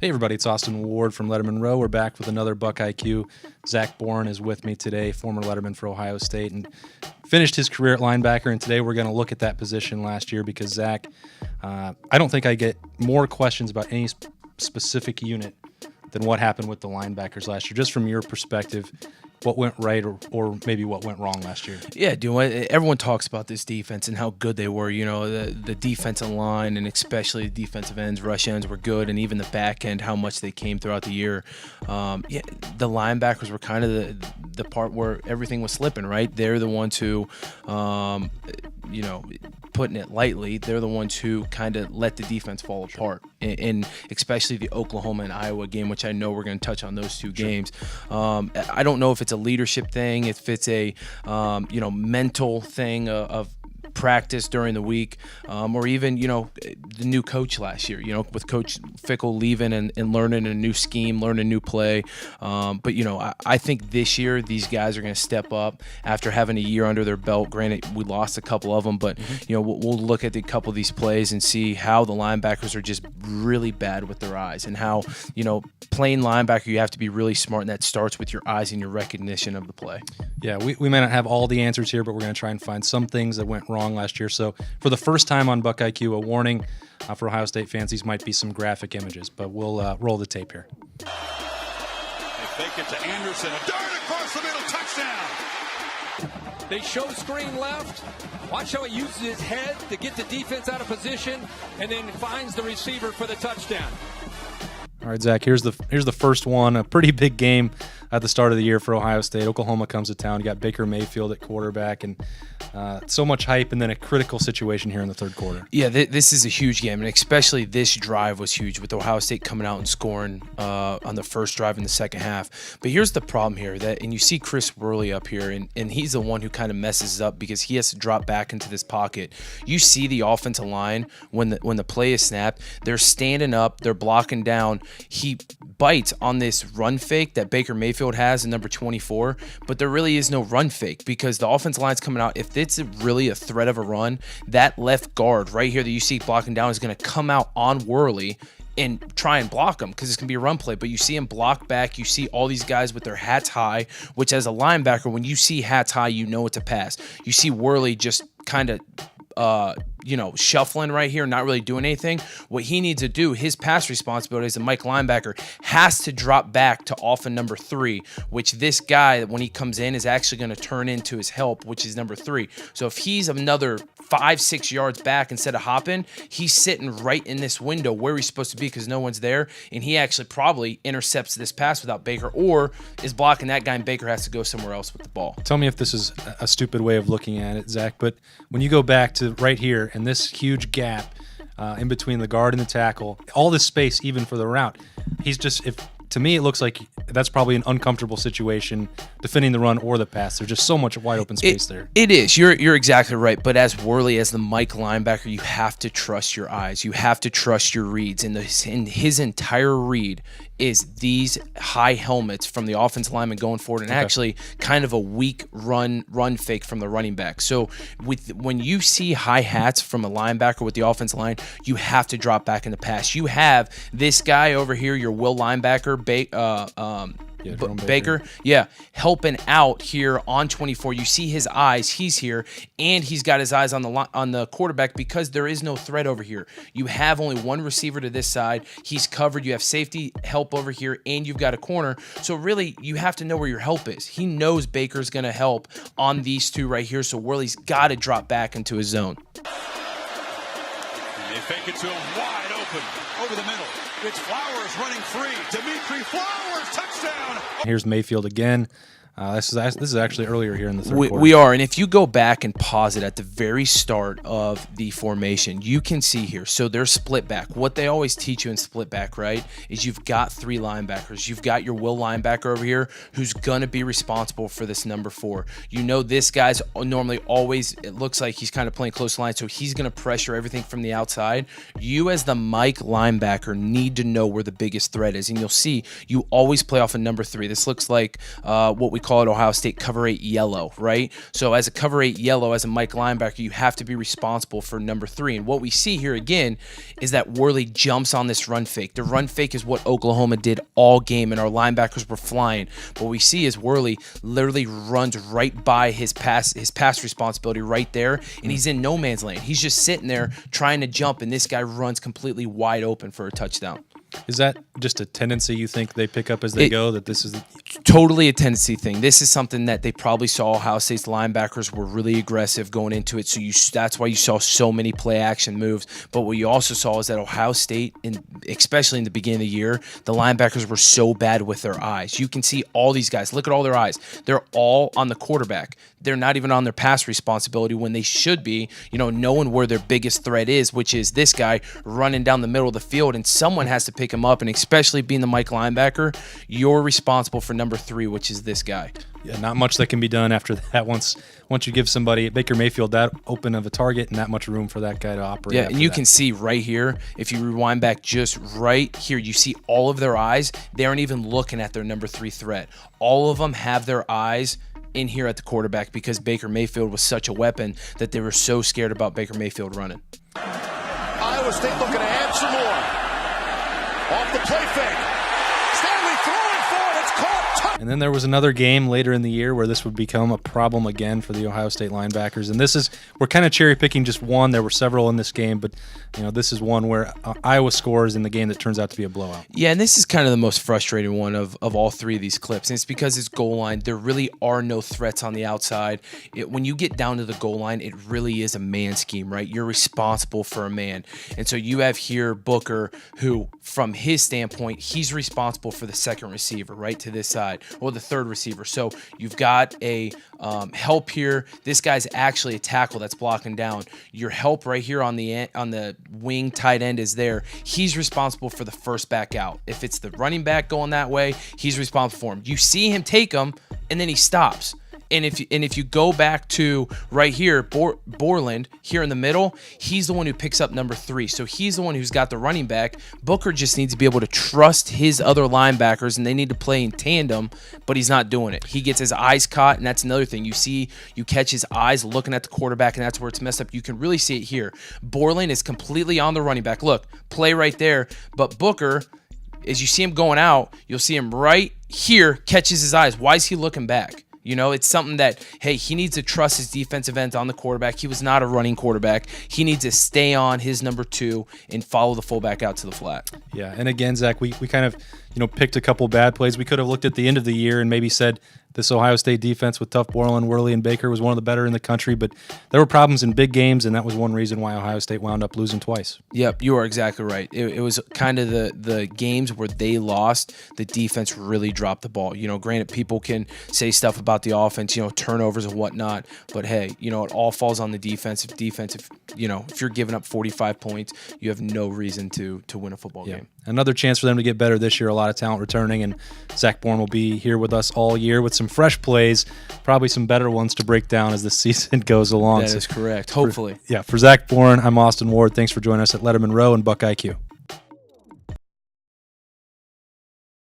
Hey everybody, it's Austin Ward from Lettermen Row. We're back with another BuckIQ. Zach Bourne is with me today, former Letterman for Ohio State, and finished his career at linebacker. And today we're going to look at that position last year because, Zach, I don't think I get more questions about any specific unit than what happened with the linebackers last year. Just from your perspective, what went right or maybe what went wrong last year? Yeah, dude. Everyone talks about this defense and how good they were. You know, the defensive line and especially the defensive ends, rush ends were good, and even the back end, how much they came throughout the year. The linebackers were kind of the part where everything was slipping, right? They're the ones who, putting it lightly, they're the ones who kind of let the defense fall apart, and especially the Oklahoma and Iowa game, which I know we're going to touch on those two games. I don't know if it's a leadership thing, if it's a mental thing of practice during the week, or even the new coach last year, with Coach Fickle leaving and learning a new scheme, learning a new play. But I think this year these guys are going to step up after having a year under their belt. Granted, we lost a couple of them, but we'll look at a couple of these plays and see how the linebackers are just really bad with their eyes, and how playing linebacker, you have to be really smart, and that starts with your eyes and your recognition of the play. Yeah, we may not have all the answers here, but we're going to try and find some things that went wrong last year. So for the first time on BuckIQ, a warning for Ohio State fans, these might be some graphic images, but we'll roll the tape here. They fake it to Anderson, a dart across the middle, touchdown. They show screen left. Watch how he uses his head to get the defense out of position and then finds the receiver for the touchdown. All right, Zach, here's the first one, a pretty big game at the start of the year for Ohio State. Oklahoma comes to town. You got Baker Mayfield at quarterback, and so much hype, and then a critical situation here in the third quarter. Yeah, this is a huge game, and especially this drive was huge with Ohio State coming out and scoring on the first drive in the second half. But here's the problem here, and you see Chris Worley up here, and he's the one who kind of messes up because he has to drop back into this pocket. You see the offensive line when the play is snapped, they're standing up, they're blocking down. He bites on this run fake that Baker Mayfield has in number 24, but there really is no run fake because the offensive line's coming out. If it's really a threat of a run, that left guard right here that you see blocking down is going to come out on Worley and try and block him because it's going to be a run play. But you see him block back. You see all these guys with their hats high, which as a linebacker, when you see hats high, you know it's a pass. You see Worley just kind of shuffling right here, not really doing anything. What he needs to do, his pass responsibility as a Mike linebacker, has to drop back to often number 3, which this guy, when he comes in, is actually going to turn into his help, which is number 3. So if he's another 5-6 yards back instead of hopping, he's sitting right in this window where he's supposed to be because no one's there, and he actually probably intercepts this pass without Baker, or is blocking that guy, and Baker has to go somewhere else with the ball. Tell me if this is a stupid way of looking at it, Zach, but when you go back to right here and this huge gap in between the guard and the tackle, all this space even for the route, to me, it looks like that's probably an uncomfortable situation defending the run or the pass. There's just so much wide open space there. It is. You're exactly right. But as Worley, as the Mike linebacker, you have to trust your eyes. You have to trust your reads. And his entire read is these high helmets from the offensive lineman going forward, and actually kind of a weak run fake from the running back. So when you see high hats from a linebacker with the offensive line, you have to drop back in the pass. You have this guy over here, your will linebacker, Baker, helping out here on 24. You see his eyes, he's here, and he's got his eyes on the quarterback because there is no threat over here. You have only one receiver to this side. He's covered. You have safety help over here, and you've got a corner. So really, you have to know where your help is. He knows Baker's going to help on these two right here, so Worley's got to drop back into his zone. And they fake it to him wide open over the middle. It's Flowers running free. Dimitri Flowers, touchdown. Here's Mayfield again. This is actually earlier here in the third quarter. We are, and if you go back and pause it at the very start of the formation, you can see here. So they're split back. What they always teach you in split back, right, is you've got 3 linebackers. You've got your will linebacker over here who's going to be responsible for this number 4. You know this guy's normally always, it looks like he's kind of playing close line, so he's going to pressure everything from the outside. You as the Mike linebacker need to know where the biggest threat is, and you'll see you always play off a number 3. This looks like what we call at Ohio State cover 8 yellow, right? So as a cover 8 yellow, as a Mike linebacker, you have to be responsible for number 3. And what we see here again is that Worley jumps on this run fake. The run fake is what Oklahoma did all game, and our linebackers were flying. What we see is Worley literally runs right by his pass responsibility right there, and he's in no man's land. He's just sitting there trying to jump, and this guy runs completely wide open for a touchdown. Is that just a tendency you think they pick up as they go, that this is totally a tendency thing? This is something that they probably saw Ohio State's linebackers were really aggressive going into it, so that's why you saw so many play action moves. But what you also saw is that Ohio State, especially in the beginning of the year, the linebackers were so bad with their eyes. You can see all these guys. Look at all their eyes. They're all on the quarterback. They're not even on their pass responsibility when they should be, knowing where their biggest threat is, which is this guy running down the middle of the field, and someone has to pick him up. And especially being the Mike linebacker, you're responsible for number 3, which is this guy. Yeah, not much that can be done after that. Once you give somebody Baker Mayfield that open of a target and that much room for that guy to operate. Yeah, and you can see right here, if you rewind back just right here, you see all of their eyes. They aren't even looking at their number 3 threat. All of them have their eyes in here at the quarterback because Baker Mayfield was such a weapon that they were so scared about Baker Mayfield running. Iowa State looking to add some more. Off the play fake. Stanley throwing forward. It's caught. And then there was another game later in the year where this would become a problem again for the Ohio State linebackers. And we're kind of cherry picking just one. There were several in this game, but this is one where Iowa scores in the game that turns out to be a blowout. Yeah, and this is kind of the most frustrating one of all 3 of these clips. And it's because it's goal line. There really are no threats on the outside. When you get down to the goal line, it really is a man scheme, right? You're responsible for a man. And so you have here Booker, who, from his standpoint, he's responsible for the second receiver, right, to this side, or the third receiver. So you've got a help here. This guy's actually a tackle that's blocking down. Your help right here on the wing tight end is there. He's responsible for the first back out. If it's the running back going that way, he's responsible for him. You see him take him, and then he stops. And if you go back to right here, Borland here in the middle, he's the one who picks up number 3. So he's the one who's got the running back. Booker just needs to be able to trust his other linebackers, and they need to play in tandem, but he's not doing it. He gets his eyes caught, and that's another thing. You catch his eyes looking at the quarterback, and that's where it's messed up. You can really see it here. Borland is completely on the running back. Look, play right there. But Booker, as you see him going out, you'll see him right here, catches his eyes. Why is he looking back? It's something that, hey, he needs to trust his defensive end on the quarterback. He was not a running quarterback. He needs to stay on his number 2 and follow the fullback out to the flat. Yeah, and again, Zach, we kind of picked a couple bad plays. We could have looked at the end of the year and maybe said this Ohio State defense with Tough, Borland, Worley, and Baker was one of the better in the country, but there were problems in big games, and that was one reason why Ohio State wound up losing twice. Yep, you are exactly right. It was kind of the games where they lost, the defense really dropped the ball. Granted, people can say stuff about the offense, turnovers and whatnot, but hey, it all falls on the defense. If you're giving up 45 points, you have no reason to win a football game. Another chance for them to get better this year. A lot of talent returning, and Zach Bourne will be here with us all year with some fresh plays, probably some better ones to break down as the season goes along. That is correct. Hopefully. For Zach Bourne, I'm Austin Ward. Thanks for joining us at Lettermen Row and BuckIQ.